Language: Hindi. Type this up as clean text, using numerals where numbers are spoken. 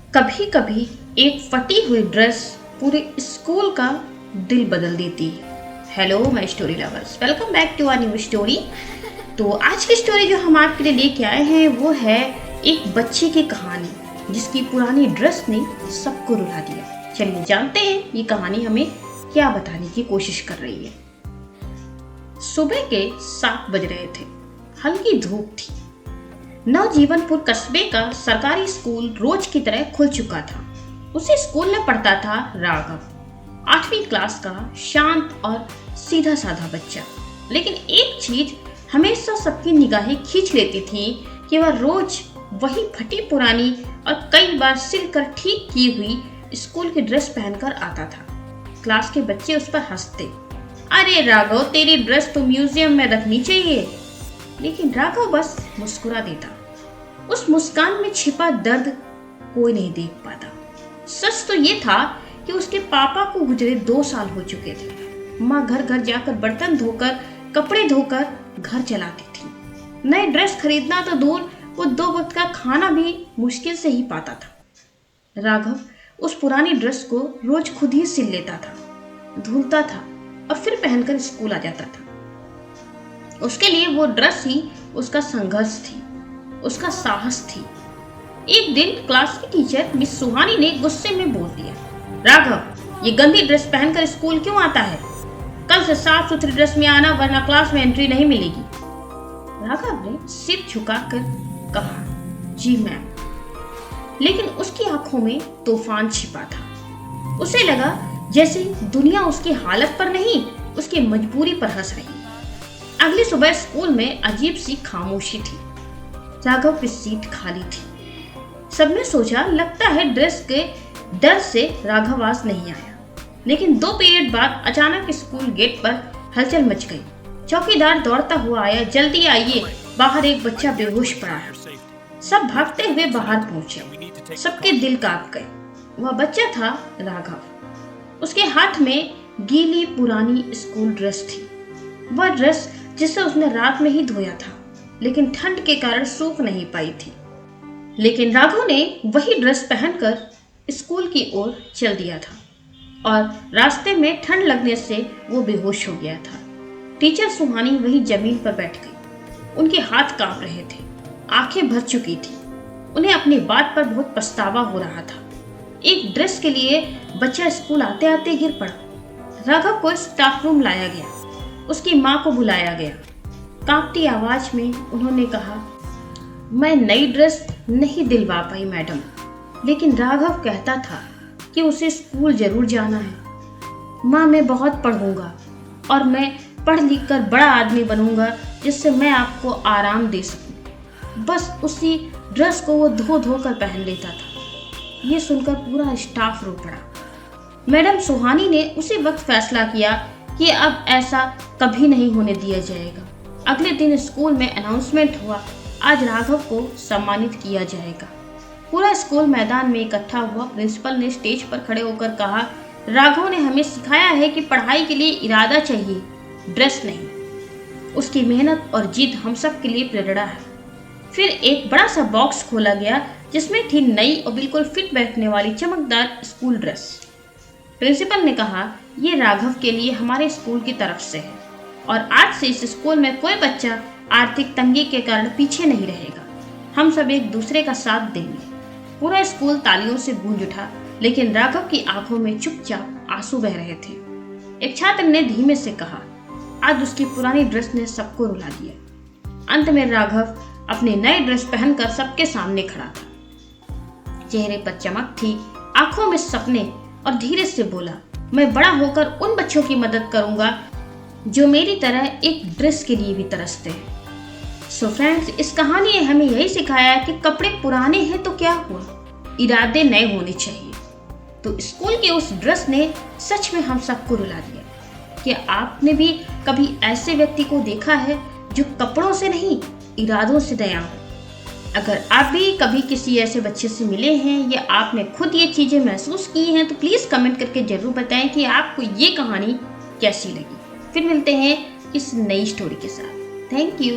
कभी कभी एक फटी हुई ड्रेस पूरे स्कूल का दिल बदल देती है। Hello my story lovers, welcome back to our new story. तो आज की स्टोरी जो हम आपके लिए लेके आए हैं वो है एक बच्चे की कहानी जिसकी पुरानी ड्रेस ने सबको रुला दिया। चलिए जानते हैं ये कहानी हमें क्या बताने की कोशिश कर रही है। सुबह के 7 बज रहे थे। हल्की धूप थी। नवजीवनपुर कस्बे का सरकारी स्कूल रोज की तरह खुल चुका था। उसी स्कूल में पढ़ता था राघव, 8वीं क्लास का शांत और सीधा साधा बच्चा। लेकिन एक चीज हमेशा सबकी निगाहें खींच लेती थी कि वह रोज वही फटी पुरानी और कई बार सिलकर ठीक की हुई स्कूल की ड्रेस पहनकर आता था। क्लास के बच्चे उस पर हंसते, अरे राघव, तेरी ड्रेस तो म्यूजियम में रखनी चाहिए। लेकिन राघव बस मुस्कुरा देता। उस मुस्कान में छिपा दर्द कोई नहीं देख पाता। सच तो ये था कि उसके पापा को गुजरे 2 साल हो चुके थे। माँ घर घर जाकर बर्तन धोकर, कपड़े धोकर घर चलाती थी। नई ड्रेस खरीदना तो दूर, वो 2 वक्त का खाना भी मुश्किल से ही पाता था। राघव उस पुरानी ड्रेस को रोज खुद ही सिल लेता था, धुलता था और फिर पहनकर स्कूल आ जाता था। उसके लिए वो ड्रेस ही उसका संघर्ष थी, उसका साहस थी। एक दिन क्लास की टीचर मिस सुहानी ने गुस्से में बोल दिया, राघव, ये गंदी ड्रेस पहनकर स्कूल क्यों आता है? कल से साफ सुथरी ड्रेस में आना, वरना क्लास में एंट्री नहीं मिलेगी। राघव ने सिर झुकाकर कहा, जी मैम। लेकिन उसकी आंखों में तूफान छिपा था। उसे लगा जैसे दुनिया उसकी हालत पर नहीं, उसकी मजबूरी पर हंस रही। अगली सुबह स्कूल में अजीब सी खामोशी थी। राघव की सीट खाली थी। सबने सोचा लगता है ड्रेस के डर से राघव आज नहीं आया। लेकिन 2 पीरियड बाद अचानक स्कूल गेट पर हलचल मच गई। चौकीदार दौड़ता हुआ आया, जल्दी आइए, बाहर एक बच्चा बेहोश पड़ा है। सब भागते हुए बाहर पहुंचे। सबके दिल कांप गए। वह बच्चा था राघव। उसके हाथ में गीली पुरानी स्कूल ड्रेस थी। वह ड्रेस जिसे उसने रात में ही धोया था, लेकिन ठंड के कारण सूख नहीं पाई थी। लेकिन राघव ने वही ड्रेस पहनकर स्कूल की ओर चल दिया था और रास्ते में ठंड लगने से वो बेहोश हो गया था। टीचर सुहानी वही जमीन पर बैठ गई। उनके हाथ कांप रहे थे, आंखें भर चुकी थी। उन्हें अपनी बात पर बहुत पछतावा हो रहा था। एक ड्रेस के लिए बच्चा स्कूल आते आते गिर पड़ा। राघव को स्टाफ रूम लाया गया। उसकी माँ को बुलाया गया। कांपती आवाज में उन्होंने कहा, मैं नई ड्रेस नहीं दिलवा पाई मैडम, लेकिन राघव कहता था कि उसे स्कूल जरूर जाना है। माँ, मैं बहुत पढ़ूंगा और मैं पढ़ लिख कर बड़ा आदमी बनूंगा जिससे मैं आपको आराम दे सकूं। बस उसी ड्रेस को वो धो धो कर पहन लेता था। ये सुनकर पूरा स्टाफ रो पड़ा। मैडम सुहानी ने उसी वक्त फैसला किया कि अब ऐसा कभी नहीं होने दिया जाएगा। अगले दिन स्कूल में अनाउंसमेंट हुआ, आज राघव को सम्मानित किया जाएगा। पूरा स्कूल मैदान में इकट्ठा हुआ। प्रिंसिपल ने स्टेज पर खड़े होकर कहा, राघव ने हमें सिखाया है कि पढ़ाई के लिए इरादा चाहिए, ड्रेस नहीं। उसकी मेहनत और जीत हम सब के लिए प्रेरणा है। फिर एक बड़ा सा बॉक्स खोला गया जिसमें थी नई और बिल्कुल फिट बैठने वाली चमकदार स्कूल ड्रेस। प्रिंसिपल ने कहा, ये राघव के लिए हमारे स्कूल की तरफ से है और आज से इस स्कूल में कोई बच्चा आर्थिक तंगी के कारण पीछे नहीं रहेगा। हम सब एक दूसरे का साथ देंगे। पूरा स्कूल तालियों से गूंज उठा, लेकिन राघव की आंखों में चुपचाप आंसू बह रहे थे। एक छात्र ने धीमे से कहा, आज उसकी पुरानी ड्रेस ने सबको रुला दिया। अंत में राघव अपनी नई ड्रेस पहनकर सबके सामने खड़ा था। चेहरे पर चमक थी, आंखों में सपने, और धीरे से बोला, मैं बड़ा होकर उन बच्चों की मदद करूंगा जो मेरी तरह एक ड्रेस के लिए भी तरसते हैं। सो फ्रेंड्स, इस कहानी ने हमें यही सिखाया कि कपड़े पुराने हैं तो क्या हुआ, इरादे नए होने चाहिए। तो स्कूल की उस ड्रेस ने सच में हम सबको रुला दिया। क्या आपने भी कभी ऐसे व्यक्ति को देखा है जो कपड़ों से नहीं, इरादों से दया हो? अगर आप भी कभी किसी ऐसे बच्चे से मिले हैं या आपने खुद ये चीज़ें महसूस की हैं तो प्लीज़ कमेंट करके ज़रूर बताएं कि आपको ये कहानी कैसी लगी। फिर मिलते हैं इस नई स्टोरी के साथ। Thank you.